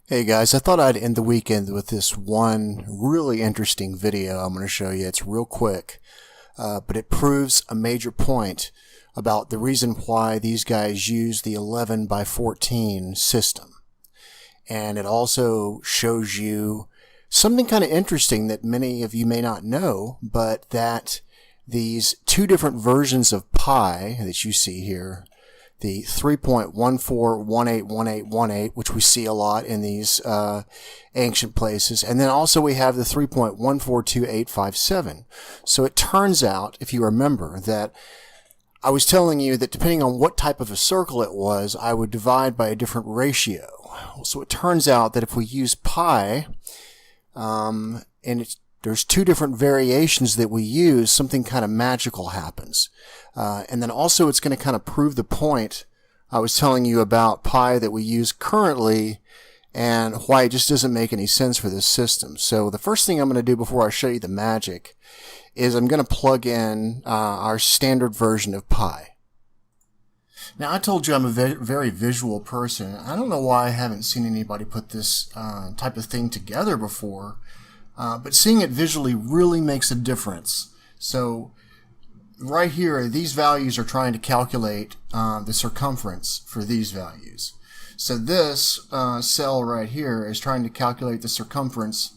Hey guys, I thought I'd end the weekend with this one really interesting video I'm going to show you. It's real quick, but it proves a major point about the reason why these guys use the 11 by 14 system. And it also shows you something kind of interesting that many of you may not know, but that these two different versions of pi that you see here, the 3.14181818, which we see a lot in these ancient places. And then also we have the 3.142857. So it turns out, if you remember, that I was telling you that depending on what type of a circle it was, I would divide by a different ratio. So it turns out that if we use pi, there's two different variations that we use, something kind of magical happens. And then also it's going to kind of prove the point I was telling you about pi that we use currently and why it just doesn't make any sense for this system. So the first thing I'm going to do before I show you the magic is I'm going to plug in our standard version of pi. Now, I told you I'm a very visual person. I don't know why I haven't seen anybody put this type of thing together before. But seeing it visually really makes a difference. So right here, these values are trying to calculate the circumference for these values. So this cell right here is trying to calculate the circumference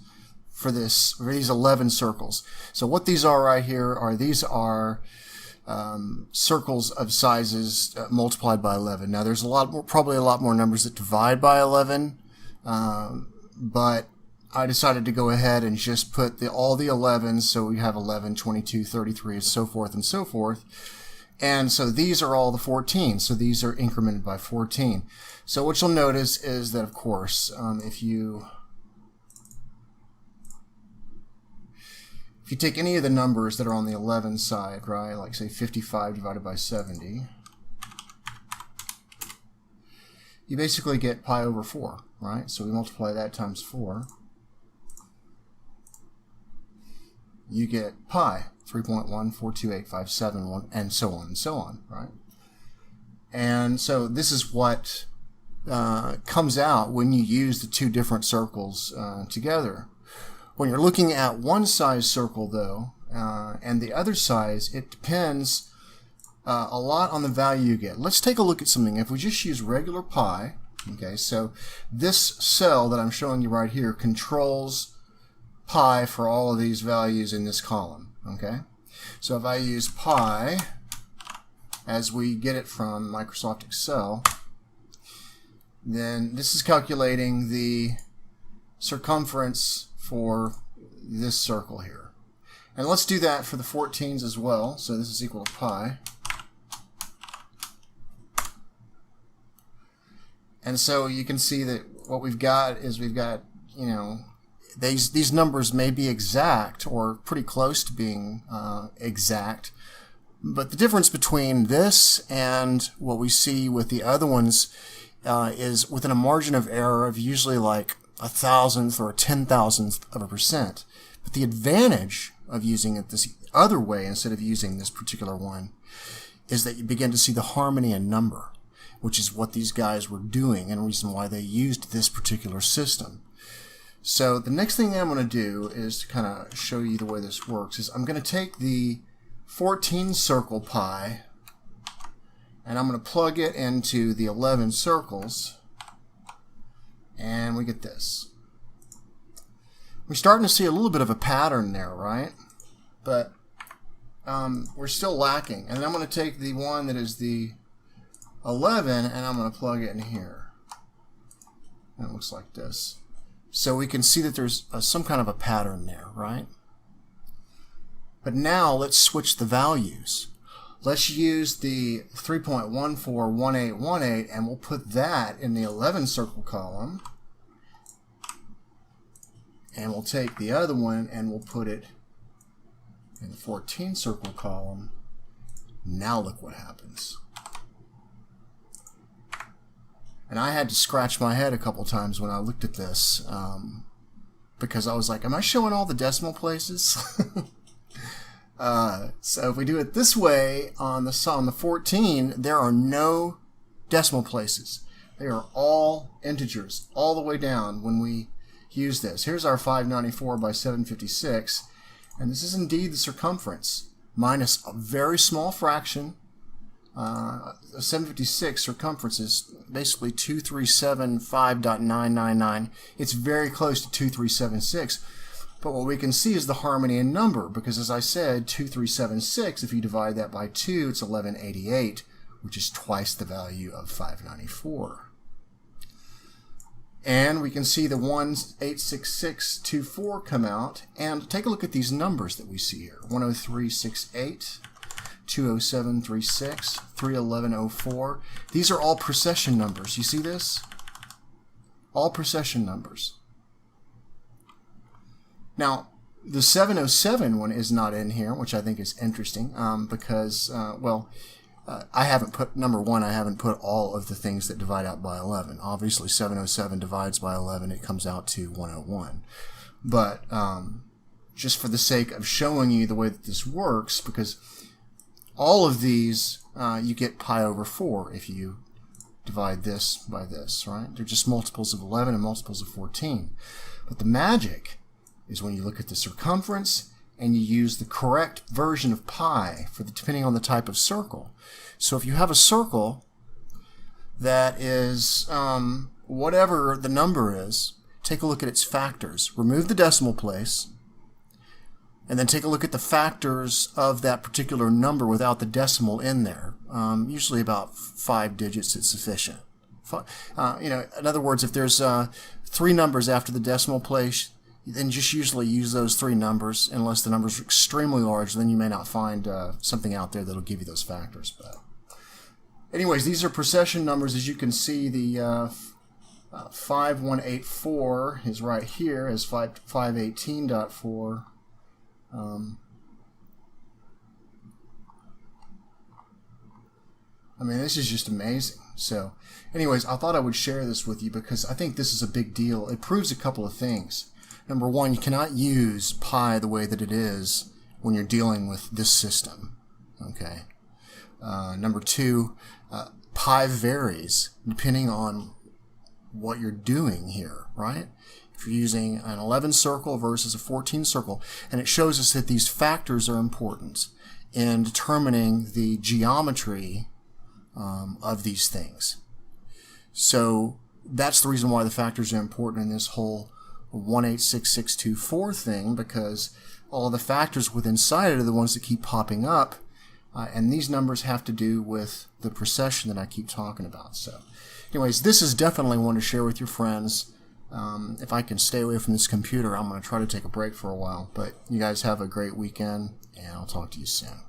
for these 11 circles. So what these are right here are circles of sizes multiplied by 11. Now there's probably a lot more numbers that divide by 11, but I decided to go ahead and just put all the 11s, so we have 11, 22, 33, so forth and so forth. And so these are all the 14, so these are incremented by 14. So what you'll notice is that, of course, if you take any of the numbers that are on the 11 side, right, like say 55 divided by 70, you basically get pi over 4, right? So we multiply that times 4. You get pi, 3.142857, and so on, right? And so this is what comes out when you use the two different circles together. When you're looking at one size circle, though, and the other size, it depends a lot on the value you get. Let's take a look at something. If we just use regular pi, okay, so this cell that I'm showing you right here controls pi for all of these values in this column, okay? So if I use pi as we get it from Microsoft Excel, then this is calculating the circumference for this circle here. And let's do that for the 14s as well. So this is equal to pi. And so you can see that what we've got is these numbers may be exact or pretty close to being exact, but the difference between this and what we see with the other ones is within a margin of error of usually like 1,000th or 10,000th of a percent. But the advantage of using it this other way instead of using this particular one is that you begin to see the harmony in number, which is what these guys were doing and the reason why they used this particular system. So the next thing I'm going to do is to kind of show you the way this works is I'm going to take the 14 circle pi and I'm going to plug it into the 11 circles, and we get this. We're starting to see a little bit of a pattern there, right? But we're still lacking. And I'm going to take the one that is the 11 and I'm going to plug it in here. And it looks like this. So we can see that there's some kind of a pattern there, right? But now let's switch the values. Let's use the 3.141818 and we'll put that in the 11 circle column. And we'll take the other one and we'll put it in the 14 circle column. Now look what happens. And I had to scratch my head a couple times when I looked at this because I was like, am I showing all the decimal places? So if we do it this way on the 14, there are no decimal places. They are all integers all the way down when we use this. Here's our 594 by 756, and this is indeed the circumference minus a very small fraction. 756 circumference is basically 2375.999. It's very close to 2376. But what we can see is the harmony in number, because as I said, 2376, if you divide that by 2, it's 1188, which is twice the value of 594. And we can see the 186624 come out, and take a look at these numbers that we see here. 10368, 20736, 31104. These are all precession numbers. You see this? All precession numbers. Now, the 707 one is not in here, which I think is interesting, because, I haven't put, number one, I haven't put all of the things that divide out by 11. Obviously, 707 divides by 11, it comes out to 101. But just for the sake of showing you the way that this works, because all of these, you get pi over 4 if you divide this by this, right? They're just multiples of 11 and multiples of 14. But the magic is when you look at the circumference and you use the correct version of pi for depending on the type of circle. So if you have a circle that is whatever the number is, take a look at its factors. Remove the decimal place, and then take a look at the factors of that particular number without the decimal in there. Usually about 5 digits is sufficient. In other words, if there's 3 numbers after the decimal place, then just usually use those 3 numbers, unless the numbers are extremely large. Then you may not find something out there that'll give you those factors. But anyways, these are precession numbers. As you can see, the 5184 is right here as 518.4. I mean, this is just amazing. So anyways, I thought I would share this with you because I think this is a big deal. It proves a couple of things. Number one, you cannot use pi the way that it is when you're dealing with this system. Okay. Number two, pi varies depending on what you're doing here, right? If you're using an 11 circle versus a 14 circle, and it shows us that these factors are important in determining the geometry of these things. So that's the reason why the factors are important in this whole 186624 thing, because all the factors within inside it are the ones that keep popping up, and these numbers have to do with the precession that I keep talking about. So anyways, this is definitely one to share with your friends. If I can stay away from this computer, I'm going to try to take a break for a while. But you guys have a great weekend, and I'll talk to you soon.